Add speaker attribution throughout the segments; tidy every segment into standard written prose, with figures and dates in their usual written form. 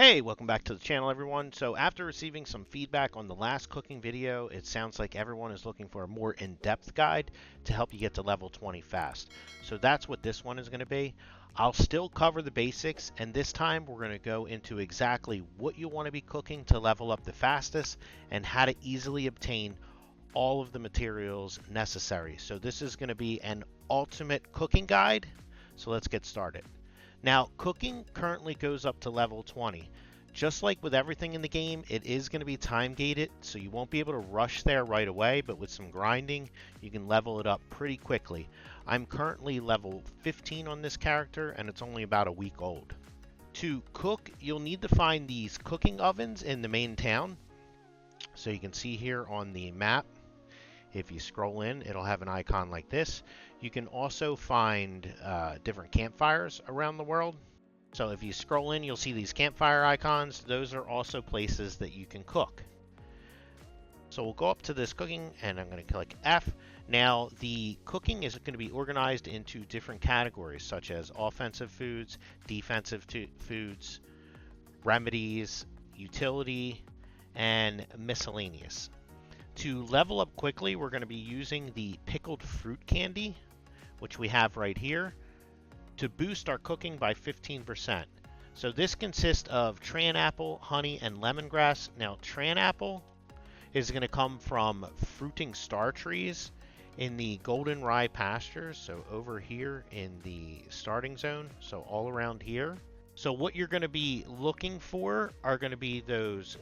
Speaker 1: Hey, welcome back to the channel, everyone. So after receiving some feedback on the last cooking video, it sounds like everyone is looking for a more in-depth guide to help you get to level 20 fast. So that's what this one is going to be. I'll still cover the basics, and this time we're going to go into exactly what you want to be cooking to level up the fastest and how to easily obtain all of the materials necessary. So this is going to be an ultimate cooking guide. So let's get started. Now, cooking currently goes up to level 20. Just like with everything in the game, it is going to be time gated, so you won't be able to rush there right away, but with some grinding, you can level it up pretty quickly. I'm currently level 15 on this character, and it's only about a week old. To cook, you'll need to find these cooking ovens in the main town. So you can see here on the map, if you scroll in, it'll have an icon like this. You can also find different campfires around the world. So if you scroll in, you'll see these campfire icons. Those are also places that you can cook. So we'll go up to this cooking, and I'm going to click F. Now, the cooking is going to be organized into different categories, such as offensive foods, defensive foods, remedies, utility, and miscellaneous. To level up quickly, we're going to be using the pickled fruit candy, which we have right here, to boost our cooking by 15%. So this consists of tran apple, honey, and lemongrass. Now, tran apple is going to come from fruiting star trees in the golden rye pastures, so over here in the starting zone, so all around here. So what you're going to be looking for are going to be those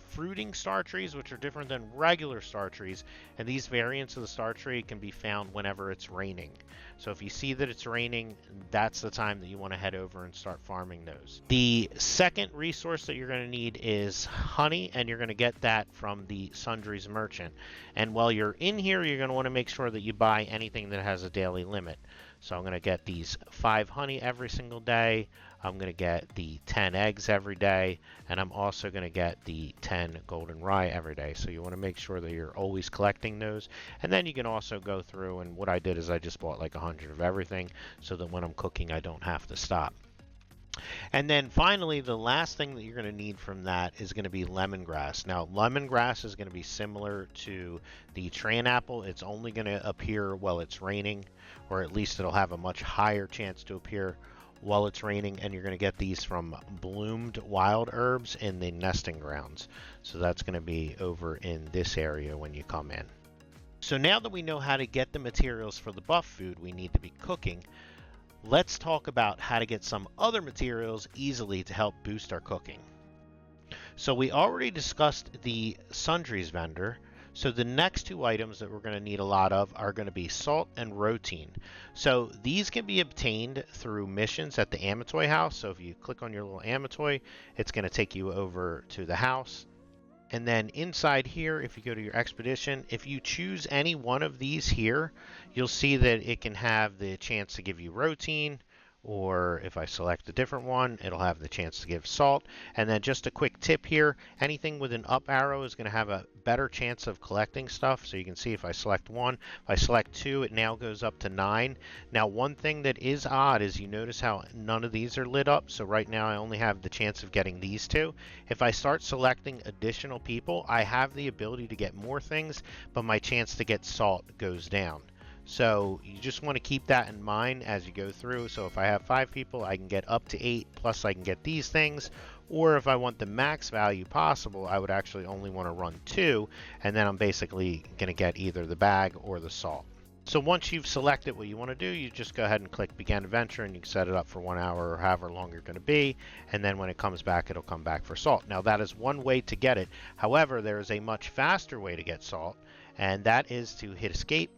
Speaker 1: fruiting star trees, which are different than regular star trees, and these variants of the star tree can be found whenever it's raining. So if you see that it's raining, that's the time that you want to head over and start farming those. The second resource that you're going to need is honey, and you're going to get that from the Sundries merchant. And while you're in here, you're going to want to make sure that you buy anything that has a daily limit. So I'm going to get these 5 honey every single day. I'm going to get the 10 eggs every day, and I'm also going to get the 10 golden rye every day. So you want to make sure that you're always collecting those. And then you can also go through, and what I did is I just bought like 100 of everything so that when I'm cooking I don't have to stop. And then finally, the last thing that you're going to need from that is going to be lemongrass. Now, lemongrass is going to be similar to the tran apple. It's only going to appear while it's raining, or at least it'll have a much higher chance to appear while it's raining, and you're going to get these from bloomed wild herbs in the nesting grounds. So that's going to be over in this area when you come in. So now that we know how to get the materials for the buff food we need to be cooking, let's talk about how to get some other materials easily to help boost our cooking. So we already discussed the sundries vendor. So the next 2 items that we're going to need a lot of are going to be salt and rotine. So these can be obtained through missions at the Amitois house. So if you click on your little Amitois, it's going to take you over to the house. And then inside here, if you go to your expedition, if you choose any one of these here, you'll see that it can have the chance to give you rotine, or if I select a different one, it'll have the chance to give salt. And then just a quick tip here, anything with an up arrow is going to have a better chance of collecting stuff. So you can see if I select 1, if I select 2, it now goes up to 9. Now, one thing that is odd is you notice how none of these are lit up. So right now I only have the chance of getting these 2. If I start selecting additional people, I have the ability to get more things, but my chance to get salt goes down. So you just want to keep that in mind as you go through. So if I have 5 people, I can get up to 8, plus I can get these things. Or if I want the max value possible, I would actually only want to run 2, and then I'm basically going to get either the bag or the salt. So once you've selected what you want to do, you just go ahead and click Begin Adventure, and you can set it up for 1 hour or however long you're going to be. And then when it comes back, it'll come back for salt. Now that is one way to get it. However, there is a much faster way to get salt, and that is to hit Escape,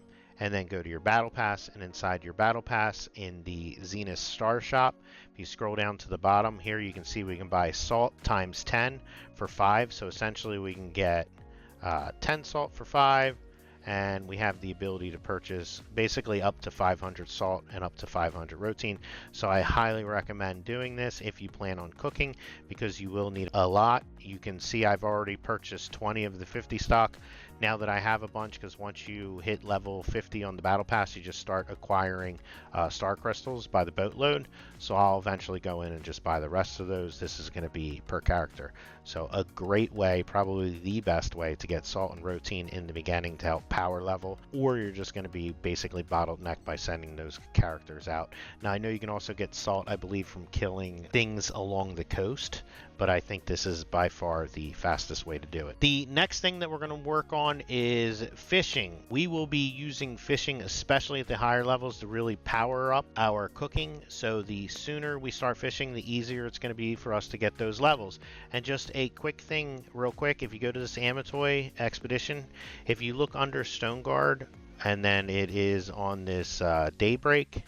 Speaker 1: and then go to your battle pass, and inside your battle pass in the Zenith Star Shop, if you scroll down to the bottom here, you can see we can buy salt times 10 for 5. So essentially we can get 10 salt for 5, and we have the ability to purchase basically up to 500 salt and up to 500 rotine. So I highly recommend doing this if you plan on cooking, because you will need a lot. You can see I've already purchased 20 of the 50 stock. now that I have a bunch, because once you hit level 50 on the battle pass, you just start acquiring star crystals by the boatload. So I'll eventually go in and just buy the rest of those. This is going to be per character. So a great way, probably the best way to get salt and routine in the beginning to help power level, or you're just going to be basically bottlenecked by sending those characters out. Now I know you can also get salt, I believe, from killing things along the coast, but I think this is by far the fastest way to do it. The next thing that we're going to work on is fishing. We will be using fishing, especially at the higher levels, to really power up our cooking. So the sooner we start fishing, the easier it's going to be for us to get those levels. And just a quick thing, real quick, if you go to this Amitois expedition, if you look under Stone Guard, and then it is on this Daybreak,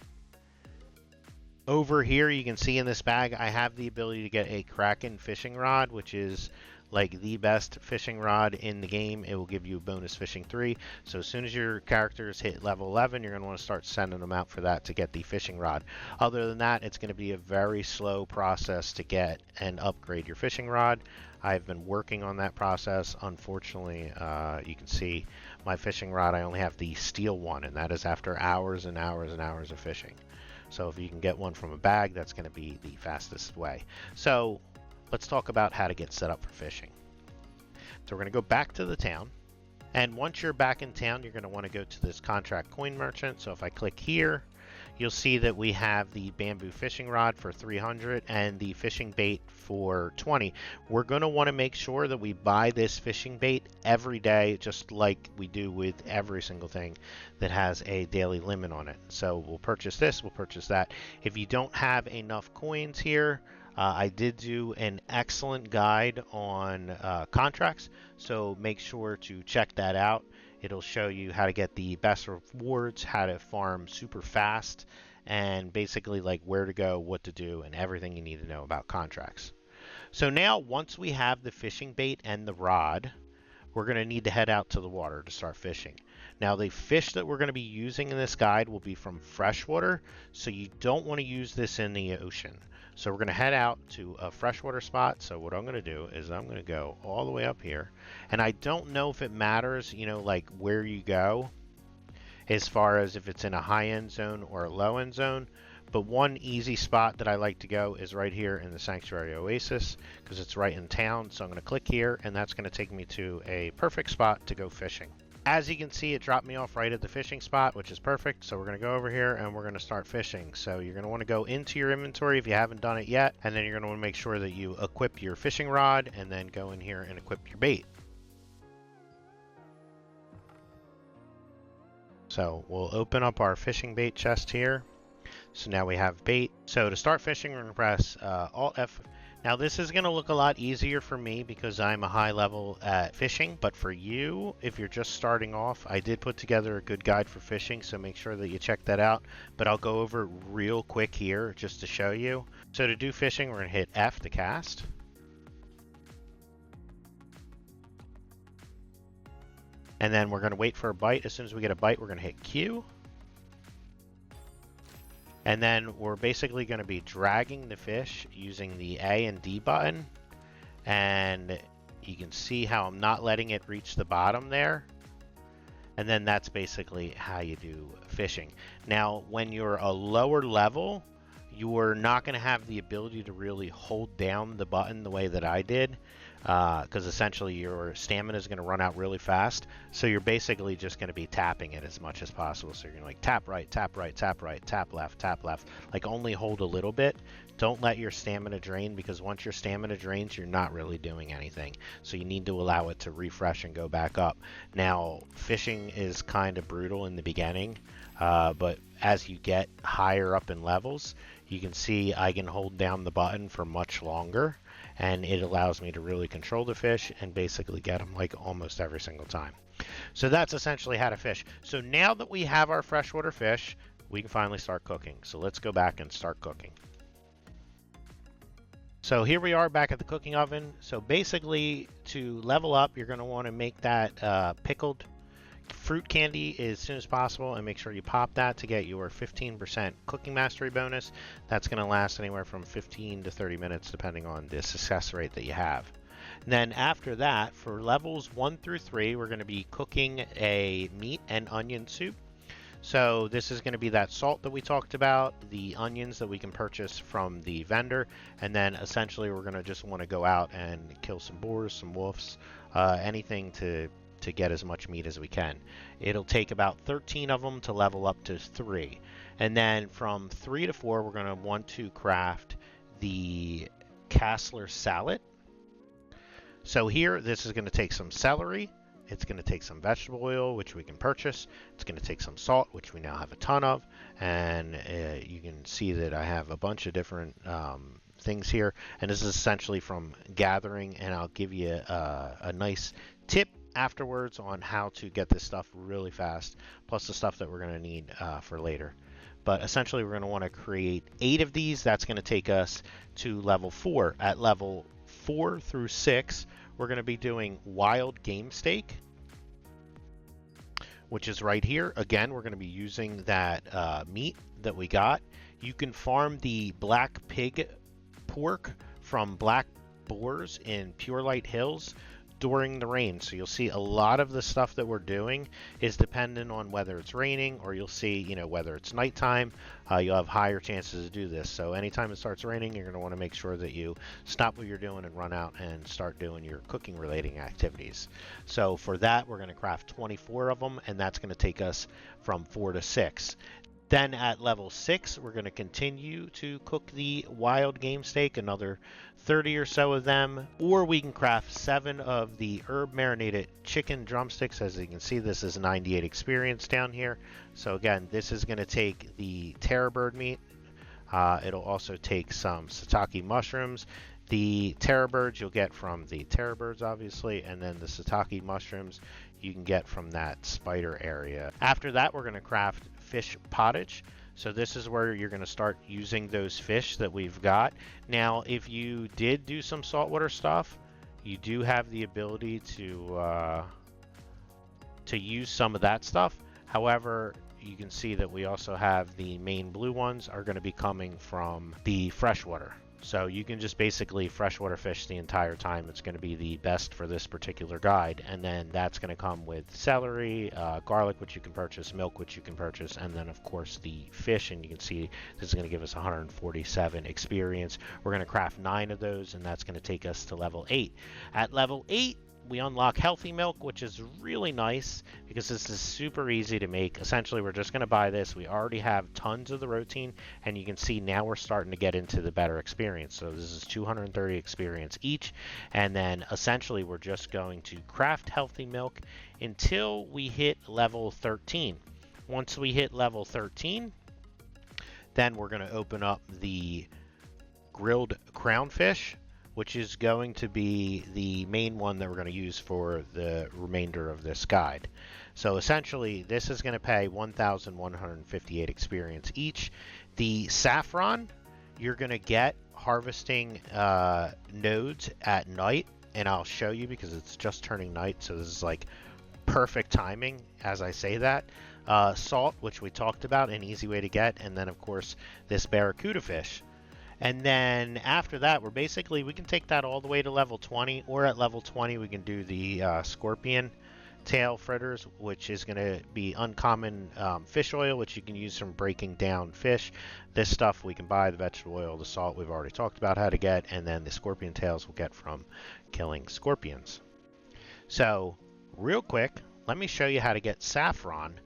Speaker 1: over here you can see in this bag I have the ability to get a Kraken fishing rod, which is like the best fishing rod in the game. It will give you bonus fishing 3. So as soon as your characters hit level 11, you're going to want to start sending them out for that to get the fishing rod. Other than that, it's going to be a very slow process to get and upgrade your fishing rod. I've been working on that process. Unfortunately, you can see my fishing rod, I only have the steel one, and that is after hours and hours and hours of fishing. So if you can get one from a bag, that's going to be the fastest way. So let's talk about how to get set up for fishing. So we're going to go back to the town. And once you're back in town, you're going to want to go to this contract coin merchant. So if I click here, you'll see that we have the bamboo fishing rod for 300 and the fishing bait for 20. We're going to want to make sure that we buy this fishing bait every day, just like we do with every single thing that has a daily limit on it. So we'll purchase this, we'll purchase that. If you don't have enough coins here, I did do an excellent guide on contracts, so make sure to check that out. It'll show you how to get the best rewards, how to farm super fast, and basically like where to go, what to do, and everything you need to know about contracts. So now once we have the fishing bait and the rod, we're going to need to head out to the water to start fishing. Now the fish that we're going to be using in this guide will be from freshwater, so you don't want to use this in the ocean. So we're going to head out to a freshwater spot. So what I'm going to do is I'm going to go all the way up here. And I don't know if it matters, you know, like where you go as far as if it's in a high end zone or a low end zone. But one easy spot that I like to go is right here in the Sanctuary Oasis because it's right in town. So I'm going to click here and that's going to take me to a perfect spot to go fishing. As you can see, it dropped me off right at the fishing spot, which is perfect. So we're going to go over here and we're going to start fishing. So you're going to want to go into your inventory if you haven't done it yet. And then you're going to want to make sure that you equip your fishing rod and then go in here and equip your bait. So we'll open up our fishing bait chest here. So now we have bait. So to start fishing, we're going to press Alt F. Now this is going to look a lot easier for me because I'm a high level at fishing, but for you, if you're just starting off, I did put together a good guide for fishing, so make sure that you check that out, but I'll go over it real quick here just to show you. So to do fishing, we're going to hit F to cast. And then we're going to wait for a bite. As soon as we get a bite, we're going to hit Q. And then we're basically going to be dragging the fish using the A and D button. And you can see how I'm not letting it reach the bottom there. And then that's basically how you do fishing. Now, when you're a lower level, you're not going to have the ability to really hold down the button the way that I did. Because essentially your stamina is going to run out really fast. So you're basically just going to be tapping it as much as possible. So you're going to like tap right, tap right, tap right, tap left, like only hold a little bit. Don't let your stamina drain because once your stamina drains, you're not really doing anything. So you need to allow it to refresh and go back up. Now, fishing is kind of brutal in the beginning, but as you get higher up in levels, you can see I can hold down the button for much longer. And it allows me to really control the fish and basically get them like almost every single time. So that's essentially how to fish. So now that we have our freshwater fish, we can finally start cooking. So let's go back and start cooking. So here we are back at the cooking oven. So basically to level up, you're going to want to make that pickled fruit candy as soon as possible and make sure you pop that to get your 15% cooking mastery bonus. That's going to last anywhere from 15 to 30 minutes depending on the success rate that you have. And then after that, for levels 1 through 3, we're going to be cooking a meat and onion soup. So this is going to be that salt that we talked about, the onions that we can purchase from the vendor, and then essentially we're going to just want to go out and kill some boars, some wolves, anything to get as much meat as we can. It'll take about 13 of them to level up to 3. And then from 3 to 4, we're going to want to craft the Kassler salad. So here, this is going to take some celery. It's going to take some vegetable oil, which we can purchase. It's going to take some salt, which we now have a ton of. And you can see that I have a bunch of different things here. And this is essentially from gathering. And I'll give you a nice tip afterwards on how to get this stuff really fast, plus the stuff that we're going to need for later. But essentially, we're going to want to create 8 of these. That's going to take us to level 4. At level 4 through 6, we're going to be doing wild game steak, which is right here. Again, we're going to be using that meat that we got. You can farm the black pig pork from black boars in Pure Light Hills during the rain. So you'll see a lot of the stuff that we're doing is dependent on whether it's raining, or you'll see, you know, whether it's nighttime, you'll have higher chances to do this. So anytime it starts raining, you're going to want to make sure that you stop what you're doing and run out and start doing your cooking relating activities. So for that, we're going to craft 24 of them, and that's going to take us from 4 to 6. Then at level 6, we're going to continue to cook the wild game steak, another 30 or so of them, or we can craft 7 of the herb marinated chicken drumsticks. As you can see, this is 98 experience down here. So again, this is going to take the terror bird meat. It'll also take some shiitake mushrooms. The terror birds you'll get from the terror birds, obviously, and then the shiitake mushrooms you can get from that spider area. After that, we're going to craft fish pottage. So this is where you're going to start using those fish that we've got. Now, if you did do some saltwater stuff, you do have the ability to use some of that stuff. However, you can see that we also have the main blue ones are going to be coming from the freshwater. So you can just basically freshwater fish the entire time. It's going to be the best for this particular guide. And then that's going to come with celery, garlic, which you can purchase, milk, which you can purchase, and then of course the fish. And you can see this is going to give us 147 experience. We're going to craft 9 of those, and that's going to take us to level 8. At level 8, we unlock healthy milk, which is really nice because this is super easy to make. Essentially, we're just going to buy this. We already have tons of the protein, and you can see now we're starting to get into the better experience. So this is 230 experience each, and then essentially we're just going to craft healthy milk until we hit level 13. Once we hit level 13, then we're going to open up the grilled crownfish, which is going to be the main one that we're going to use for the remainder of this guide. So essentially, this is going to pay 1,158 experience each. The saffron, you're going to get harvesting nodes at night, and I'll show you because it's just turning night, so this is like perfect timing as I say that. Salt, which we talked about, an easy way to get, and then of course this barracuda fish. And then after that, we can take that all the way to level 20, or at level 20, we can do the scorpion tail fritters, which is going to be uncommon fish oil, which you can use from breaking down fish. This stuff we can buy, the vegetable oil, the salt we've already talked about how to get, and then the scorpion tails we'll get from killing scorpions. So real quick, let me show you how to get saffron.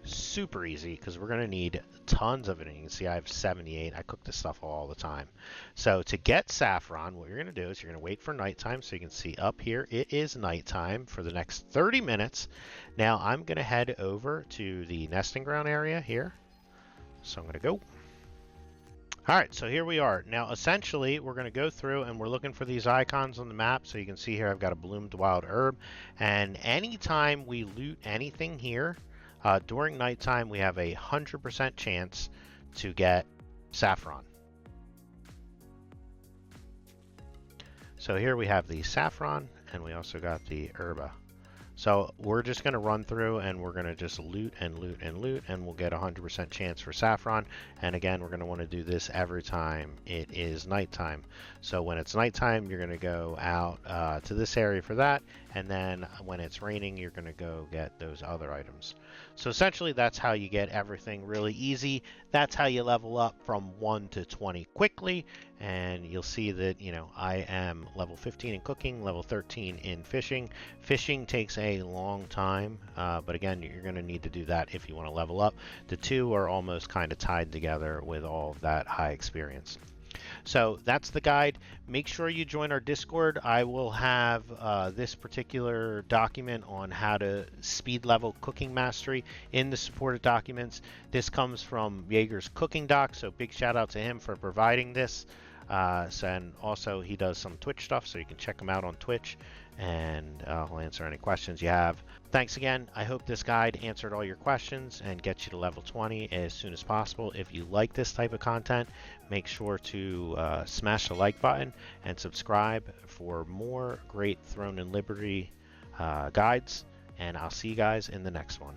Speaker 1: Super easy because we're going to need tons of it. And you can see I have 78. I cook this stuff all the time. So to get saffron, what you're going to do is you're going to wait for nighttime. So you can see up here it is nighttime for the next 30 minutes. Now I'm going to head over to the nesting ground area here. So I'm going to go. All right, so here we are. Now essentially we're going to go through and we're looking for these icons on the map. So you can see here I've got a bloomed wild herb, and anytime we loot anything here, during nighttime, we have a 100% chance to get saffron. So here we have the saffron, and we also got the herba. So we're just going to run through and we're going to just loot and loot and loot, and we'll get a 100% chance for saffron. And again, we're going to want to do this every time it is nighttime. So when it's nighttime, you're going to go out to this area for that, and then when it's raining, you're going to go get those other items. So essentially, that's how you get everything really easy. That's how you level up from 1 to 20 quickly. And you'll see that, you know, I am level 15 in cooking, level 13 in fishing. Fishing takes a long time, but again, you're going to need to do that if you want to level up. The two are almost kind of tied together with all of that high experience. So that's the guide. Make sure you join our Discord. I will have this particular document on how to speed level cooking mastery in the supported documents. This comes from Jaeger's cooking doc, so big shout out to him for providing this. And also he does some Twitch stuff, so you can check him out on Twitch, and he'll answer any questions you have. Thanks again. I hope this guide answered all your questions and gets you to level 20 as soon as possible. If you like this type of content, make sure to smash the like button and subscribe for more great Throne and Liberty guides, and I'll see you guys in the next one.